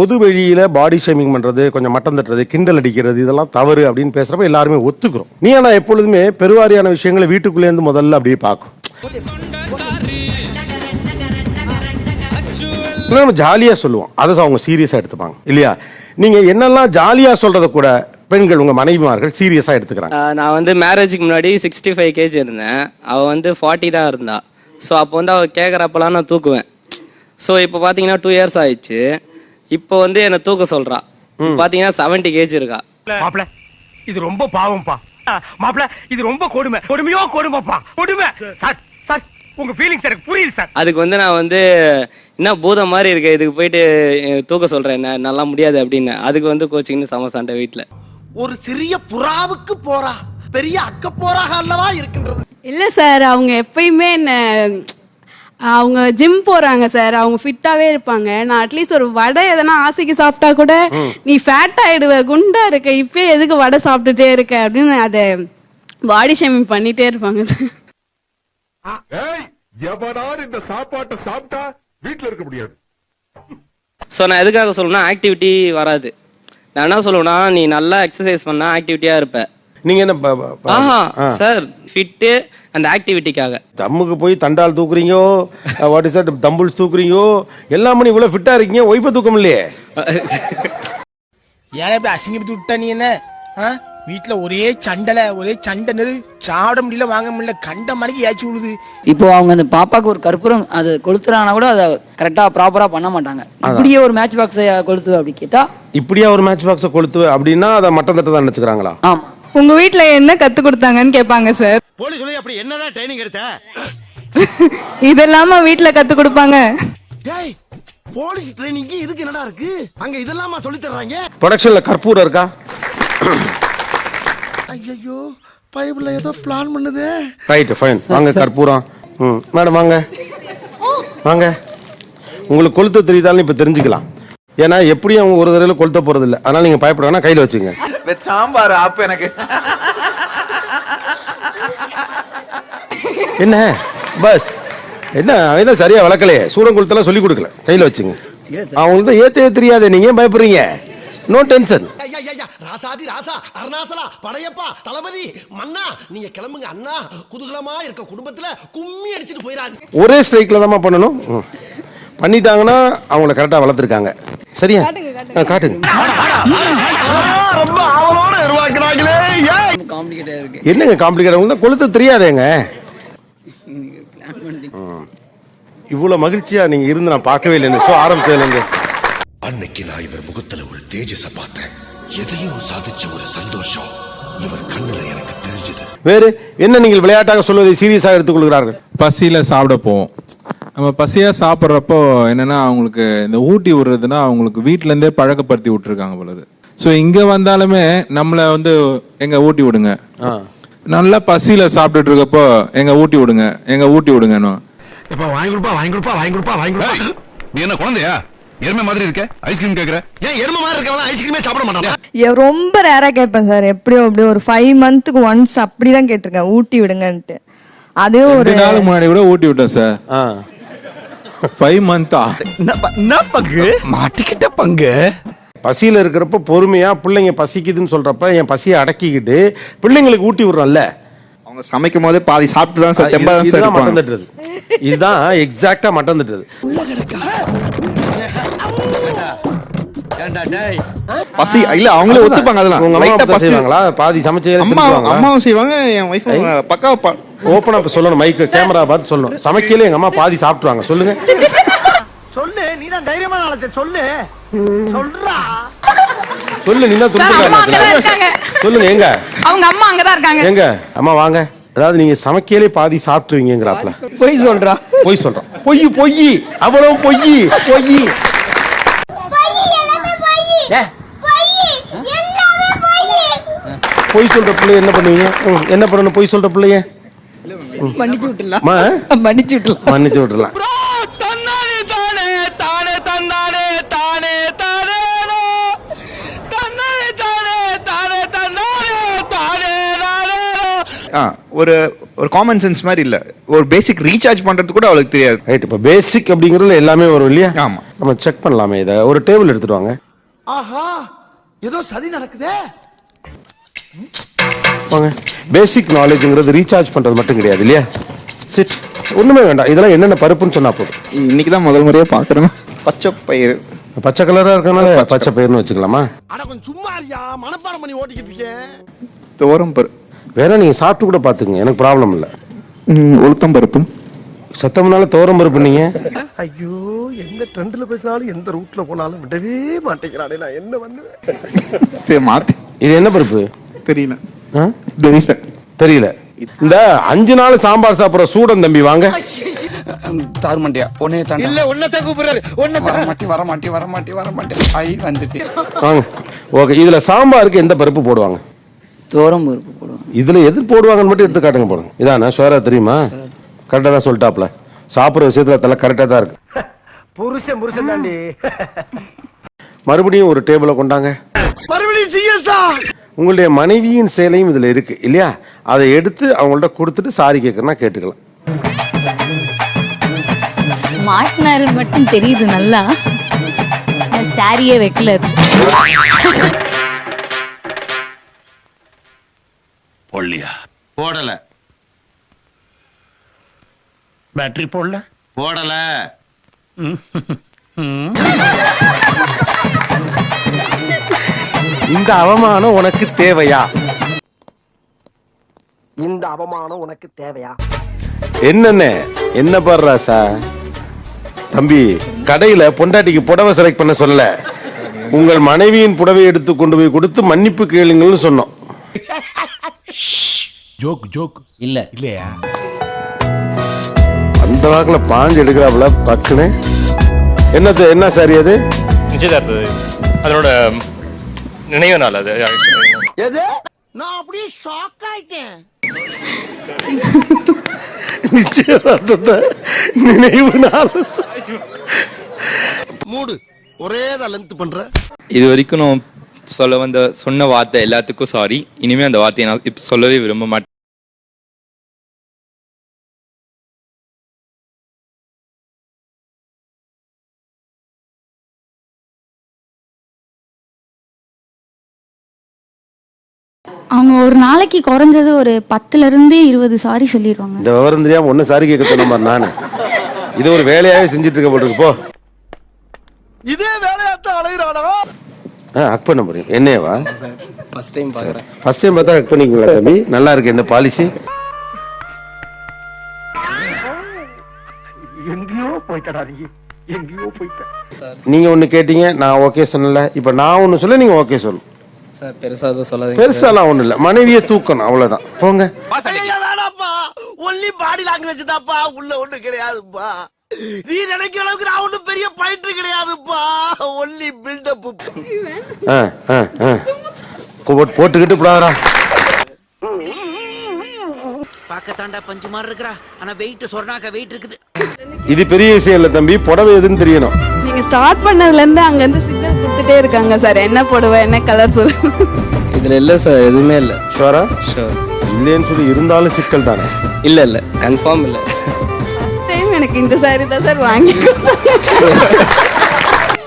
பொது வெளியில body shaming பண்றது, கொஞ்சம் மட்டம் தட்டுறது, கிண்டல் அடிக்கிறது இதெல்லாம் தவறு அப்படின்னு பேசுறப்ப எல்லாருமே ஒத்துக்கிறோம். நீ ஆனா எப்பொழுதுமே பெருவாரியான விஷயங்களை வீட்டுக்குள்ளே இருந்து முதல்ல அப்படியே பார்க்கும். நம்ம ஜாலியா சொல்லுவோம், அதை அவங்க சீரியஸா எடுத்துப்பாங்க இல்லையா? நீங்க என்னெல்லாம் ஜாலியா சொல்றத கூட பெண்கள் உங்க மனைவிமார்கள் சீரியஸா எடுத்துக்கிறாங்க. நான் வந்து மேரேஜுக்கு முன்னாடி 65 kg இருந்தேன். அவள் வந்து 40 தான் இருந்தா. ஸோ அப்போ வந்து அவள் கேட்குறப்பெல்லாம் நான் தூக்குவேன். ஸோ இப்போ பார்த்தீங்கன்னா 2 years ஆயிடுச்சு. இப்போ வந்து என்னை தூக்க சொல்றா. பார்த்தீங்கன்னா 70 kg இருக்கா. மாப்பிள்ள இது ரொம்ப பாவம்ப்பா. மாப்பிள்ள இது ரொம்ப கொடுமை, கொடுமையோ கொடுமைப்பா, கொடுமை. சார் சார் உங்க ஃபீலிங்ஸ் எனக்கு புரியுது சார். அதுக்கு வந்து நான் வந்து என்ன பூதம் மாதிரி இருக்கு, இதுக்கு போயிட்டு தூக்க சொல்றேன், என்ன நல்லா முடியாது அப்படின்னு. அதுக்கு வந்து கோச்சிங்னு சம சண்டை வீட்டில். ஒரு சிறிய புறாவுக்கு போறா பெரிய அக்க போறாக அல்லவா இருக்கின்றது. இல்லை சார், அவங்க எப்பயுமே என்ன, அவங்க ஜிம் போறாங்க சார், அவங்க ஃபிட்டாவே இருப்பாங்க. நான் அட்லீஸ்ட் ஒரு வடை எதனா ஆசைக்கு சாப்பிட்டா கூட நீ ஃபேட் ஆயிடுவ, குண்டா இருக்க, இப்பயே எதுக்கு வடை சாப்பிட்டுட்டே இருக்க அப்படின்னு அதை பாடி ஷேமிங் பண்ணிட்டே இருப்பாங்க சார். இந்த சாப்பாட்டை சாப்பிட்டா வீட்டுல இருக்க முடியாது. ஸோ நான் எதுக்காக சொல்லணும்னா ஆக்டிவிட்டி வராது. நான் என்ன சொல்லுவேன்னா, நீ நல்லா எக்ஸசைஸ் பண்ணா ஆக்டிவிட்டியா இருப்ப. நீங்க என்ன சார் ஃபிட்டு அந்த ஆக்டிவிட்டிக்காக தம்முக்கு போய் தண்டால் தூக்குறீங்க, வாட் இஸ் தட் தம்புல்ஸ் தூக்குறீங்க, எல்லாம் பண்ணி இவ்வளவு ஃபிட்டா இருக்கீங்க, ஒய்ஃபை தூக்கம் இல்லையே. ஏன் இப்படி அசிங்கப்பட்டு விட்டா நீ என்ன? வீட்டுல ஒரே சண்டை சாப்பிட முடியல, வாங்க முடியல, கண்ட மணிக்கு ஏச்சு விடுது. இப்போ அவங்க அந்த பாப்பாக்கு ஒரு கற்பூரம் அது கொளுத்துறானா கூட அதை கரெக்டா ப்ராப்பரா பண்ண மாட்டாங்க. இப்படியே ஒரு மேட்ச் பாக்ஸை கொளுத்து அப்படி கேட்டா, இப்படியா ஒரு மேட்ச் பாக்ஸை கொளுத்து அப்படின்னா அதை மட்டம் தட்ட தான் நினைச்சுக்கிறாங்களா? ஆமா. உங்க வீட்டுல என்ன கத்து கொடுத்தாங்கன்னு கேட்பாங்க சார். போலீஸ் சொல்லி அப்படி என்னதான் ட்ரைனிங் எடுத்த? இதெல்லாம வீட்டுல கத்து கொடுப்பாங்க. டேய் போலீஸ் ட்ரைனிங் இதுக்கு என்னடா இருக்கு? அங்க இதெல்லாமா சொல்லி தர்றாங்க? ப்ரொடக்ஷன்ல கற்பூரம் இருக்கா? ஐயோ பைபிள்ல ஏதோ பிளான் பண்ணுதே. ரைட் ஃபைன், வாங்க கற்பூரம். மேடம் வாங்க வாங்க. உங்களுக்கு கொளுத்த தெரியுதாலும் இப்ப தெரிஞ்சுக்கலாம். ஏன்னா எப்படியும் அவங்க ஒரு தடவை கொளுத்த போறது இல்லை, அதனால நீங்க பயப்பட வேணா, கையில வச்சுங்க. சாம்பார் ஆப் எனக்கு என்ன பஸ் என்ன சரியா வளர்க்கலையே, சூடம் கொளுத்தெல்லாம் சொல்லி கொடுக்கல, கையில வச்சுங்க. அவங்களுக்கு தான் ஏத்தே தெரியாதே, நீங்க ஏன் பயப்படுறீங்க? No tension. ராசாதி ராசா அருணாசலா படையப்பா தளபதி மன்னா, நீங்க கிளம்புங்க அண்ணா. குதூகலமா இருக்க குடும்பத்துல கும்மி அடிச்சிட்டு போயிடாது. ஒரே ஸ்ட்ரைக்ல தான் பண்ணணும். பண்ணிட்டாங்கன்னா அவங்கள கரெக்டா வளர்த்துருக்காங்க. சரியா காட்டுங்க. ரொம்ப ஆவலோட உருவாக்குறாங்களே. காம்ப்ளிகேட்டா இருக்கு. என்னங்க காம்ப்ளிகேட்? உங்களுக்கு தான் கொளுத்த தெரியாதேங்க. இவ்வளவு மகிழ்ச்சியா நீங்க இருந்து நான் பார்க்கவே இல்லை. ஷோ ஆரம்பிச்சதுல அன்னைக்கு நான் இவர் முகத்துல ஒரு தேஜஸ பார்த்தேன். எதையும் சாதிச்ச ஒரு சந்தோஷம் இவர் கண்ணுல எனக்கு தெரிஞ்சது. வேறு என்ன நீங்கள் விளையாட்டாக சொல்வதை சீரியஸாக எடுத்துக்கொள்கிறார்கள்? பசியில சாப்பிட போவோம். நம்ம பசியா சாப்பிட்றப்போ என்னன்னா, அவங்களுக்கு இந்த ஊட்டி விடுறதுன்னா அவங்களுக்கு வீட்டுல இருந்தே பழக்கப்படுத்தி விட்டுருக்காங்க பொழுது. ஸோ இங்க வந்தாலுமே நம்மளை வந்து எங்க ஊட்டி விடுங்க, நல்லா பசியில சாப்பிட்டுட்டு இருக்கப்போ எங்க ஊட்டி விடுங்க, எங்க ஊட்டி விடுங்கன்னு. இப்ப வாங்கி கொடுப்பா. நீ என்ன குழந்தையா? எருமை மாதிரி இருக்க, ஐஸ்கிரீம் கேக்குற? ஏன் எருமை மாதிரி இருக்கவங்க ஐஸ்கிரீமே சாப்பிட மாட்டாங்க? ரொம்ப ரேரா கேட்பேன் சார். எப்படியோ ஒரு 5 months ஒன்ஸ் அப்படிதான் கேட்டிருக்கேன், ஊட்டி விடுங்கன்ட்டு. அதே ஒரு 2 நாளுக்கு முன்னாடி கூட ஊட்டி விட்டேன் சார். 5 months பங்கு மாட்டிக்கிட்ட பங்கு. பசியில இருக்கிறப்ப பொறுமையா பிள்ளைங்க பசிக்குதுன்னு சொல்றப்ப என் பசியை அடக்கிக்கிட்டு பிள்ளைங்களுக்கு ஊட்டி விடுறோம்ல. அவங்க சமைக்கும் போதே பாதி சாப்பிட்டு தான் சார் இதுதான் மட்டம் தட்டுறது. இதுதான் எக்ஸாக்டா மட்டம் தட்டுறது. பசி இல்ல அவங்களே ஒத்துப்பாங்க. அதெல்லாம் உங்க அம்மா செய்வாங்களா? பாதி சமைச்சு அம்மாவும் செய்வாங்க, என் வைஃப் பக்காவா ஓப்பனா சொல்லணும், மைக்கு கேமரா பார்த்து சொல்லணும். சமைக்கல எங்க அம்மா பாதி சாப்பிட்டுருவாங்க. சொல்லுங்க சொல்லு, நீ தான் தைரியமான ஆளு. சொல்லு சொல்றா சொல்லு. நீ தான் சொல்லுங்க. எங்க அவங்க அம்மா அங்கதான் இருக்காங்க. எங்க அம்மா வாங்க. அதாவது நீங்க சமைக்கலே பாதி சாப்பிட்டுருவீங்கிறாப்ல. பொய் சொல்றான். பொய் அவ்வளவு பொய். பொய் சொல்ற பிள்ளைய என்ன பண்ணுவீங்க? என்ன பண்ணணும்? பொய் சொல்ற பிள்ளைய மன்னிச்சு விட்டுலாம். ஒரு ஒரு காமன் சென்ஸ் மாதிரி இல்ல, ஒரு பேசிக் ரீசார்ஜ் பண்றது கூட அவளுக்கு தெரியாது. ரைட், இப்போ பேசிக் அப்படிங்கிறதுல எல்லாமே வரும் இல்லையா? ஆமா. நம்ம செக் பண்ணலாமே இதை. ஒரு டேபிள் எடுத்துட்டு வாங்க. ஆஹா, ஏதோ சதி நடக்குதே. வாங்க. பேசிக் நாலேஜ்ங்கிறது ரீசார்ஜ் பண்றது மட்டும் கிடையாது இல்லையா? சிட். ஒண்ணுமே வேண்டாம், இதெல்லாம் என்னென்ன பருப்புன்னு சொன்னா போதும். இன்னைக்கு தான் முதல் முறையா பாக்குறேன். பச்சை பயிறு. பச்சை கலரா இருக்கனால பச்சை பயிர்னு வச்சுக்கலாமா? அட கொஞ்சம் சும்மா இருயா, மனப்பாடம் பண்ணி ஓட்டிக்கிட்டு இருக்கேன். துவரம் பருப்பு. வேற நீங்க சாப்பிட்டு கூட பாத்துங்க, எனக்கு ப்ராப்ளம் இல்லை. உளுத்தம் பருப்பு. சத்தம்னால துவரம் பருப்பு நீங்க. ஐயோ, எந்த ட்ரெண்ட்ல பேசினாலும் எந்த ரூட்ல போனாலும் விடவே மாட்டேங்கிறானே, நான் என்ன பண்ணுவேன்? சரி மாத்தி. இது என்ன பருப்பு? தெரியல. ஆ? தெரியல. தெரியல. இந்த 5 நாள் சாம்பார் சாப்பிடுற சூடன் தம்பி வாங்க. தார்மண்டியா ஒன்னே தாண்ட இல்ல ஒன்னத கூப்பிடுறாரு, வரமாட்டி ஐ வந்துட்டு. வாங்க. ஓகே, இதுல சாம்பாருக்கு எந்த பருப்பு போடுவாங்க? துவரம் பருப்பு போடுவாங்க. இதுல எது போடுவாங்கன்னு மட்டும் எடுத்து காட்டுங்க. போடுங்க. இதானே ஷோரா தெரியுமா? கரெக்டா தான் சொல்லிட்டாப்ல. சாப்பிடுற விஷயத்துல தலை கரெக்டா தான் இருக்கு. புருஷன் தாண்டி. மறுபடியும் ஒரு டேபிளை கொண்டாங்க. மறுபடியும் சிஎஸ்ஆ. உங்களுடைய மனைவியின் சேலையும் இதுல இருக்கு இல்லையா? அதை எடுத்து அவங்கள்ட்ட கொடுத்துட்டு சாரி கேட்கறனா கேட்டுக்கலாம். மாட்டினாரு மட்டும் தெரியுது நல்லா, சாரியே வைக்கல. போடலையா? போடல. பேட்டரி போடல. போடல. இந்த அவமானம் உனக்கு தேவையா? இந்த அவமானம் உனக்கு தேவையா? என்னென்ன என்ன பாடுறா சார் தம்பி? கடையில பொண்டாட்டிக்கு புடவை செலக்ட் பண்ண சொல்லல, உங்கள் மனைவியின் புடவை எடுத்து கொண்டு போய் கொடுத்து மன்னிப்பு கேளுங்கள்னு சொன்னோம். ஜோக் இல்ல இல்லையா? அந்த வாக்குல பாஞ்சு எடுக்கிறாப்புல பக்குன்னு. என்ன சாரி அது? நிச்சயதார்த்தம், அதனோட நினைவு நாள் அது. எது? நான் அப்படியே ஷாக் ஆயிட்டேன். நிச்சயதார்த்தத்தை நினைவு நாள். மூடு ஒரேதா லென்த் பண்ற. இது வரைக்கும் நான் சொன்ன வார்த்தை எல்லாத்துக்கும் சாரி. இனிமே அந்த வார்த்தையை நான் இப்ப சொல்லவே விரும்ப மாட்டேன். அவங்க ஒரு நாளைக்கு குறைஞ்சது ஒரு 10ல இருந்து 20 சாரி சொல்லிடுவாங்க. இந்த விவரம் தெரியாம ஒண்ணு சாரி கேட்க சொன்ன மாதிரி நானு இது ஒரு வேலையாவே செஞ்சுட்டு இருக்க போட்டுருக்கு. போ. இதே வேலையாத்தான் அலையிறானா? அக் பண்ண போறீங்க என்னவா? ஃபர்ஸ்ட் டைம் பார்க்குறேன். ஃபர்ஸ்ட் டைம் பார்த்தா அக் பண்ணிங்களா தம்பி? நல்லா இருக்கு இந்த பாலிசி. எங்கேயோ போயிட்டடா நீ, எங்கேயோ போயிட்ட. நீங்க ஒண்ணு கேட்டீங்க, நான் ஓகே சொன்னல. இப்ப நான் ஒண்ணு சொல்ல, நீங்க ஓகே சொல்லணும். சார் பெருசா எதுவும் சொல்லாதீங்க. பெருசாலாம் ஒண்ணு இல்ல, மனைவியை தூக்கணும் அவ்வளவுதான். போங்க. வேணாப்பா, ஒன்லி பாடி லாங்குவேஜ் தான்ப்பா, உள்ள ஒண்ணு கிடையாதுப்பா. நீ நினைக்கிற அளவுக்கு நான் ஒண்ணும் பெரிய பயிற்று கிடையாதுப்பா, ஒன்லி பில்டப். போட்டுக்கிட்டு போடாதா? பாக்கத்தாண்டா பஞ்சு மாதிரி இருக்கறா, ஆனா வெயிட் சொர்ணாக்க வெயிட் இருக்குது. இது பெரிய விஷயம் இல்ல தம்பி, புடவை எதுன்னு தெரியணும். நீங்க ஸ்டார்ட் பண்ணதுல இருந்து அங்க இருந்து சிக்னல் கொடுத்துட்டே இருக்காங்க சார். என்ன போடுவ, என்ன கலர் சொல்லு. இதுல இல்ல சார், எதுவுமே இல்ல. ஷோரா? ஷோர். இல்லைன்னு சொல்லி இருந்தாலும் சிக்கல் தானே? இல்ல கன்ஃபார்ம் இல்ல. ஃபர்ஸ்ட் டைம் எனக்கு இந்த சாரி தான் சார் வாங்கி.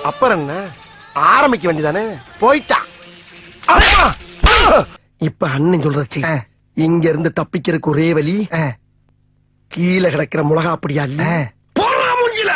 அப்புறம் என்ன, ஆரம்பிக்க வேண்டியதானே? போயிட்டா. இப்ப அண்ணன் சொல்றச்சு, இங்க இருந்து தப்பிக்கிறதுக்கு ஒரே வழி, கீழே கிடக்கிற மிளகா அப்படியா இல்ல, போறா மூஞ்சில.